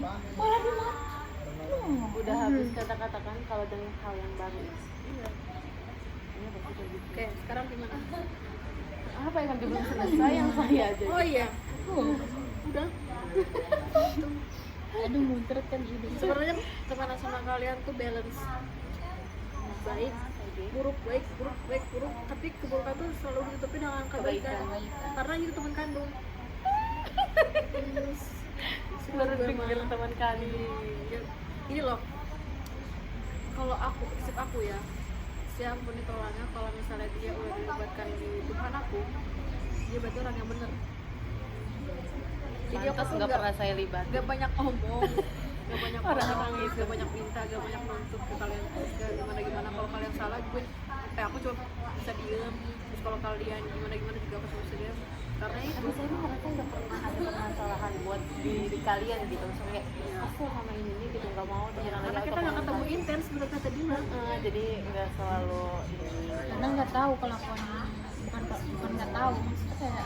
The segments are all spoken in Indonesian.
malah dimakan. Udah habis kata-kata kan kalau dengan hal yang baru. Iya. Ini pasti kayak gitu. Oke, sekarang gimana? Apa yang belum selesai yang saya aja. Oh iya. Udah. Aduh muncrat kan hidup. Sebenarnya teman sama kalian tuh balance. Baik, buruk, baik, buruk, baik, buruk. Tapi keburukan tuh selalu ditutupi dengan kebaikan. Karena itu teman kandung. Baru dengar teman kali. Ini loh. Kalau aku, prinsip aku ya, siapapun itu orangnya, kalau misalnya dia udah dilibatkan di Tuhan aku, dia berarti orang yang benar. Jadi aku Pantas tuh nggak pernah saya libat. gak banyak omong, gak banyak Orang-orang ngomong, itu. gak banyak minta, gak banyak nuntut ke kalian, gak gimana-gimana. Kalau kalian salah, aku cuma bisa diem. Terus kalau kalian gimana-gimana juga aku cuma bisa diem. Karena itu Tapi saya merasa udah pernah ada permasalahan buat diri kalian gitu. Misalnya kayak aku sama ini gitu nggak mau terjadi karena lagi kita nggak ketemu intens, bener kata Dina. jadi nggak selalu ini. Kadang nggak tahu kelakuannya, bukan nggak tahu, maksudnya kayak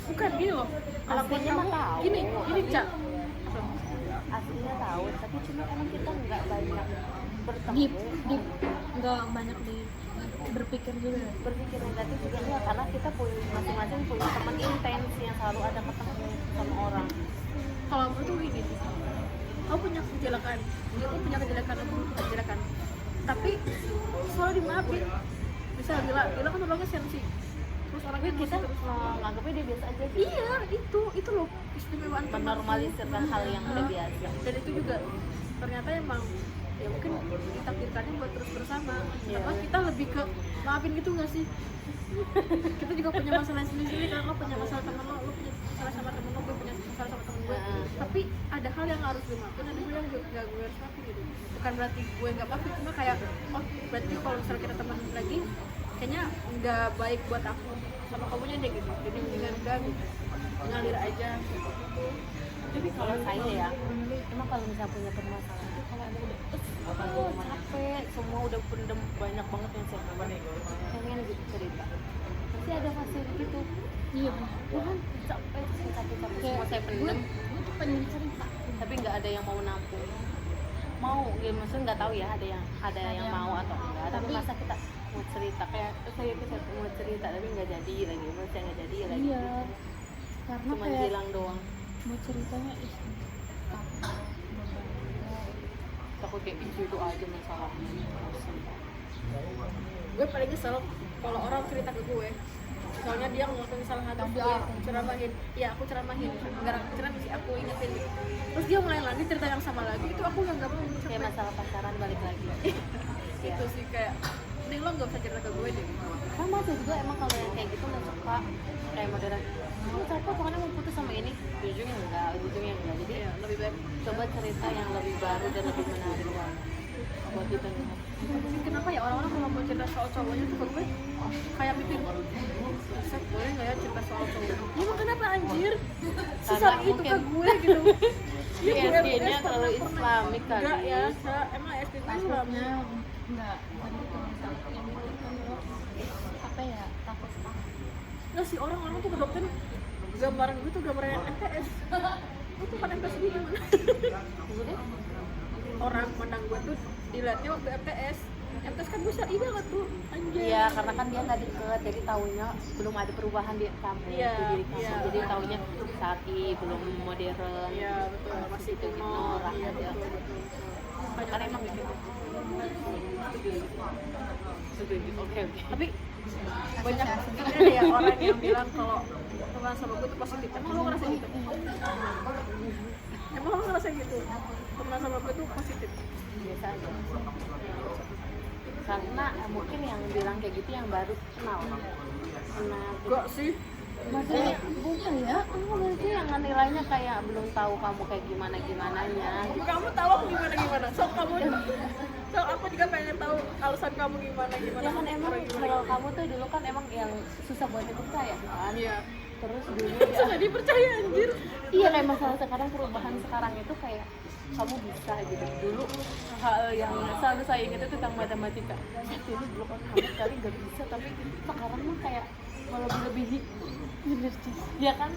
Bukan gini loh, kalau Aslinya kamu mah tahu. gini Cak. Aslinya tahu, tapi cuma emang kita nggak banyak di bertemu, nggak banyak di berpikir juga. berpikir negatif juga enggak, karena kita punya masing-masing punya teman intens yang selalu ada ketemu sama orang. Kalau aku tuh gini, kamu punya kejelekan, dia pun punya kejelekan, aku punya kejelekan. Tapi selalu dimaafin. Misal Dila kan orangnya sensi. Terus orangnya Tapi kita terus menganggapnya dia biasa aja gitu. iya, itu loh istimewaan teman. Menormalisirkan hal yang udah biasa. Dan itu juga ternyata emang ya mungkin ditakdirkannya buat terus bersama. Iya. Apa kita lebih ke maafin gitu nggak sih? Kita juga punya masalah sendiri-sendiri, kan lo punya masalah temen lo punya masalah sama temen lo, gue punya masalah sama temen gue. Tapi ada hal yang harus gue maafin, ada hal yang gak gue harus maafin gitu. Bukan berarti gue nggak maafin, cuma kayak oh berarti kalau misalnya kita teman lagi kayaknya nggak baik buat aku sama kamunya deh gitu. Jadi mendingan udah gitu, ngalir aja. Jadi kalau saya ya, emang kalau misalnya punya permasalahan itu kalau ada udah capek, semua udah pendem banyak banget yang saya pengen gitu cerita. Pasti ada fase gitu. Iya benar. Tuhan capek semua Kayak saya pendem, gue tuh pengen cerita. tapi nggak ada yang mau nampung. Mau, ya maksudnya nggak tahu ya ada yang mau atau enggak. Tapi Tapi- masa kita mau cerita kayak kita mau cerita tapi nggak jadi lagi, maksudnya nggak jadi lagi. Iya. Karena Cuma kayak bilang doang. mau ceritanya Takut kayak itu aja masalahnya. Gue paling kesel kalau orang cerita ke gue, soalnya dia ngelakuin salah satu, gue ceramahin, ya aku ceramahin, ceramahin sih aku ingetin, terus dia mulai lagi cerita yang sama lagi, itu aku yang gak mau Kayak capek. masalah pacaran balik lagi. Itu sih kayak mending lo gak usah cerita ke gue deh. Sama tuh juga emang kalau yang kayak gitu nggak suka kayak modern. Kamu capek pokoknya mau putus sama ini, ujungnya enggak. Jadi Ya, lebih baik. coba cerita yang lebih baru dan lebih menarik buat didengar. Mungkin kenapa ya orang-orang kalau mau cerita soal cowoknya tuh ke gue kayak mikir, Set, boleh gak ya cerita soal cowoknya? Ya emang kenapa anjir? Susah itu mungkin- ke gue gitu. Di SD-nya terlalu islamik kali. Enggak ya, emang SD nya Islam. takutnya nggak bukan gitu, yang itu kan lo apa ya, takut Nggak sih, orang-orang tuh kedokterin gambaran gue tuh gambaran MTS. Gue tuh kan MTS gue gimana? Maksudnya? Orang mandang gue tuh dilihatnya waktu MTS. MTS kan gue syari banget tuh, anjir. Iya, karena kan dia nggak deket, jadi taunya belum ada perubahan di kamu, Iya, di diri kamu. iya. Jadi taunya syari, belum modern. Iya betul, masih Gitu, kuno. norak Iya aja. betul. Karena emang gitu. Oke. Tapi banyak ada ya orang yang bilang kalau teman sama gue tuh positif. Emang lo ngerasa gitu? Emang lo ngerasa gitu? Teman sama gue tuh positif. Biasa aja. Karena mungkin yang bilang kayak gitu yang baru kenal. Enggak sih. maksudnya bukan ya. Mungkin yang nilainya kayak belum tahu kamu kayak gimananya. Kamu tahu aku gimana? Sok aku juga pengen tahu alasan kamu gimana. Ya kan emang kalau kamu tuh dulu kan emang yang susah buat dipercaya kan. Iya. Terus dulu Susah dipercaya anjir. iya kayak masalah sekarang, perubahan sekarang itu kayak kamu bisa gitu. Dulu hal yang selalu saya ingat itu tentang matematika. Dulu belum kamu sekali gak bisa, tapi sekarang mah kayak malah lebih ya kan.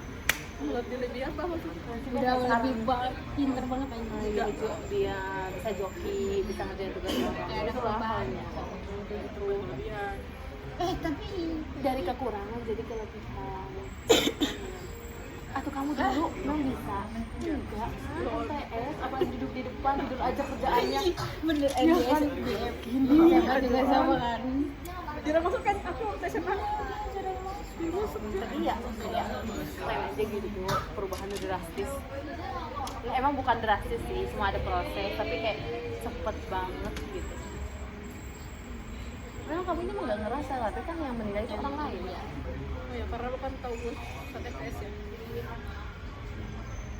lebih apa maksudnya? udah lebih pinter banget aja. Dia bisa joki, bisa ngerjain tugas orang. Ya, ada Itu perubahan. halnya. Gitu. Kelebihan. Tapi Dari kekurangan jadi kelebihan. Atau kamu dulu memang bisa? Enggak, PS apa duduk di depan, tidur aja kerjaannya. bener Iya MBS kan? gini SMA juga sama kan. Jarang masuk kan aku waktu SMA. Tapi ya kayak keren aja gitu tuh, perubahannya drastis. Ya, emang bukan drastis sih, semua ada proses, tapi kayak cepet banget gitu. Memang kamu ini emang gak ngerasa, tapi kan yang menilai itu orang lain ya. Oh ya, karena lu kan tahu gue sate PS ya.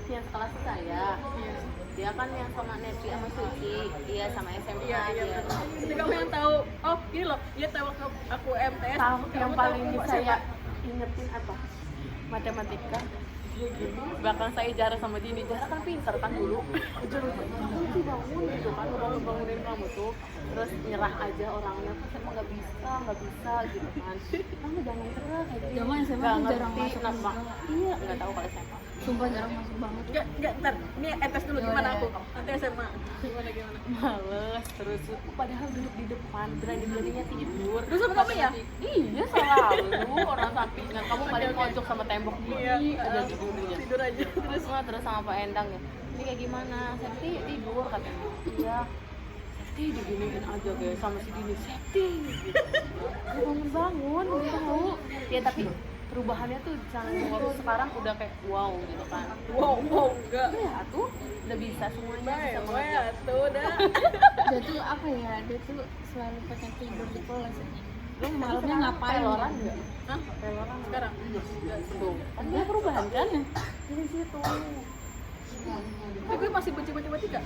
Yang sekelas saya, Iya. dia kan yang sama Nepi sama Suci, dia sama SMA Iya, iya. dia. Jadi kamu yang tahu, oh ini loh, dia tahu aku MTS. Tahu kamu yang tahu paling aku saya SMA. ingetin apa? Matematika. Bahkan saya Jara sama Dini, Jara kan pintar kan dulu. Kamu tuh bangun gitu kan, bangunin kamu tuh, terus nyerah aja orangnya, terus emang nggak bisa gitu kan. Kamu jangan nyerah kayak gitu. Zaman SMA Nggak tuh jarang ngerti masuk kenapa. juga. Iya, nggak tahu kalau SMA. Sumpah jarang masuk banget. Enggak, ntar. Ini MTS dulu Ya gimana udah. aku? Nanti SMA. Gimana? Males terus, padahal duduk di depan, berani-beraninya tidur. Terus sama kamu ya? Iya selalu orang sampingan, kamu paling pojok sama tembok Iya. gini aja tidurnya. Tidur aja. Terus sama Pak Endang ya, ini kayak gimana? Septi tidur katanya. Iya. Septi diginiin aja guys sama si Dini. Septi gitu. Bangun gitu tahu. Ya tapi perubahannya tuh waktu sekarang udah kayak wow gitu kan. Wow, enggak. Iya tuh udah bisa semuanya bisa Baik, mengerjakan. tuh udah. Dia tuh apa ya? Dia tuh selalu pengen tidur di kelas. Lu Malamnya ngapain? Peloran enggak? Hah? Peloran Sekarang? tuh. Kan dia perubahan kan? Dari situ. Tapi gue masih benci matematika.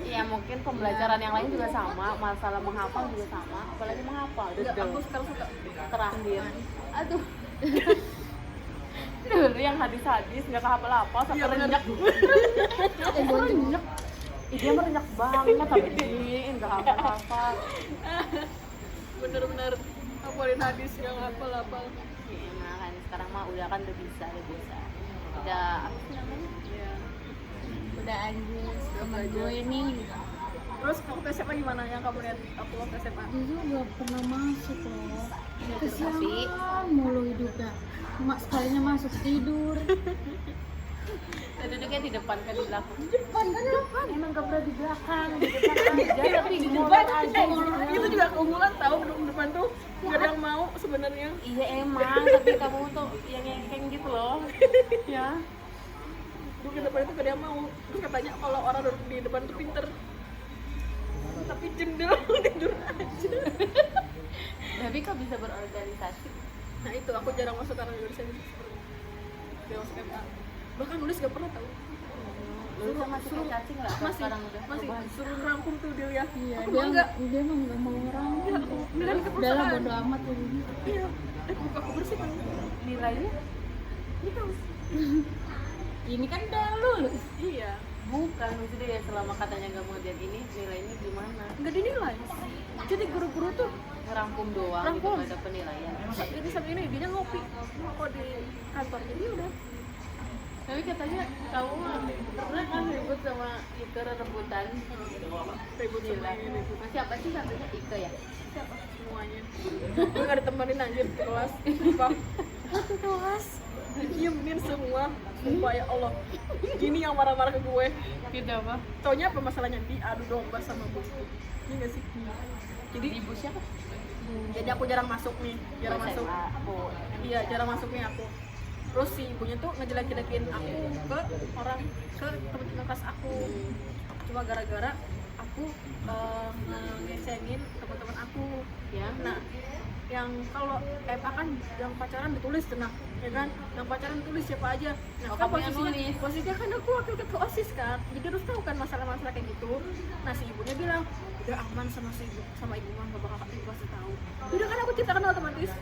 Ya mungkin pembelajaran yang lain juga sama, masalah menghafal juga sama, apalagi menghafal. Enggak, Dedel. aku sekarang suka. Terakhir. Aduh. Dulu yang hadis-hadis nggak kehafal-hafal sampai Iya, bener. renyak. Renyak. Ih, dia merenyak banget sampai diginiin nggak hafal-hafal. Bener-bener hafalin hadis yang hafal-hafal. Nah kan sekarang mah udah kan udah bisa. Udah apa sih namanya? Iya. Udah anjir sama gue ini. Terus waktu SMA gimana yang kamu lihat aku waktu SMA? Dia tuh gak pernah masuk loh. Kesiangan mulu hidupnya. Mak sekalinya masuk tidur. Nah, duduknya di depan kan di belakang. Depan kan depan. Emang gak pernah di belakang, di depan aja tapi Di ngomong depan aja. itu juga keunggulan tahu duduk depan tuh nggak ada yang mau sebenarnya. Iya emang, tapi kamu tuh yang kayak gitu loh. Ya. Duduk di depan itu gak ada yang mau. Terus katanya kalau orang duduk di depan tuh pinter. Tapi jendel tidur aja. Tapi kok bisa berorganisasi? Nah itu aku jarang masuk karena nulis aja. Dia masuk SMA. Bahkan nulis gak pernah tahu. Lu masih kayak cacing nggak? Masih Sekarang udah masih perubahan. suruh rangkum tuh dia ya. Iya, Aku dia mah enggak. dia emang gak mau orang. Iya, dia kan ke Udah lah perusahaan. bodo amat ya. Iya. Buka aku bersih kan. Nilainya? Gitu. Ini kan udah lulus. Iya. Bukan, maksudnya ya selama katanya nggak mau lihat ini, nilainya gimana? Enggak dinilai. Jadi guru-guru tuh Ngerangkum doang gitu, Rangkum. nggak ada penilaian. ini sama ini dia ngopi. Kok di kantor jadi udah. Tapi katanya kamu pernah kan ribut sama Ike rebutan Ribut sama ini, ribut. Masih apa sih satunya Ike ya? Siapa semuanya? Gue gak ditemenin anjir di kelas. Sumpah. Satu kelas. Diemin semua. Sumpah ya Allah. Gini yang marah-marah ke gue. Gitu apa? Taunya apa masalahnya? Diadu domba sama bosku. Iya gak sih? Jadi Ibu siapa? jadi aku jarang masuk nih. Jarang masuk. Oh, Iya, jarang masuk nih aku. Terus si ibunya tuh ngejelek-jelekin aku ke orang, ke teman-teman kelas aku. Cuma gara-gara aku ngesengin teman-teman aku. ya. Nah, yang kalau MA kan yang pacaran ditulis tenang, ya kan? Yang pacaran tulis siapa aja. Nah, Oh, kan kamu yang nulis. posisinya kan aku wakil ketua OSIS kan. Jadi harus tahu kan masalah-masalah kayak gitu. Nah, si ibunya bilang, "Udah aman sama si ibu, sama ibu mah gak bakal ibu pasti tahu." Udah kan aku ceritakan otomatis.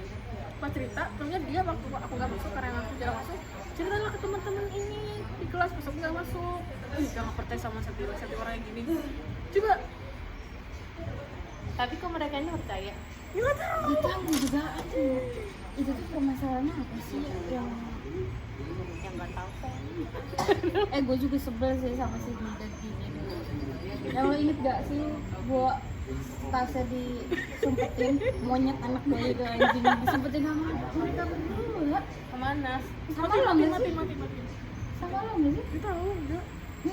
Pas cerita, terusnya dia waktu aku gak masuk karena aku jarang masuk, ceritalah ke teman-teman ini di kelas pas aku gak masuk. Ih, jangan percaya sama satu orang yang gini. Coba, Tapi kok mereka ini percaya? ya nggak tahu. Itu aku juga ada. Itu tuh permasalahannya apa sih yang Yang nggak tahu kan. Gue juga sebel sih sama si Dinda gini. Ya lo inget gak sih gue tasnya disumpetin monyet anak gue ke anjing disumpetin sama mereka berdua. Kemana? Sama lo nggak sih? mati Sama lo nggak sih? Kita tahu enggak Gue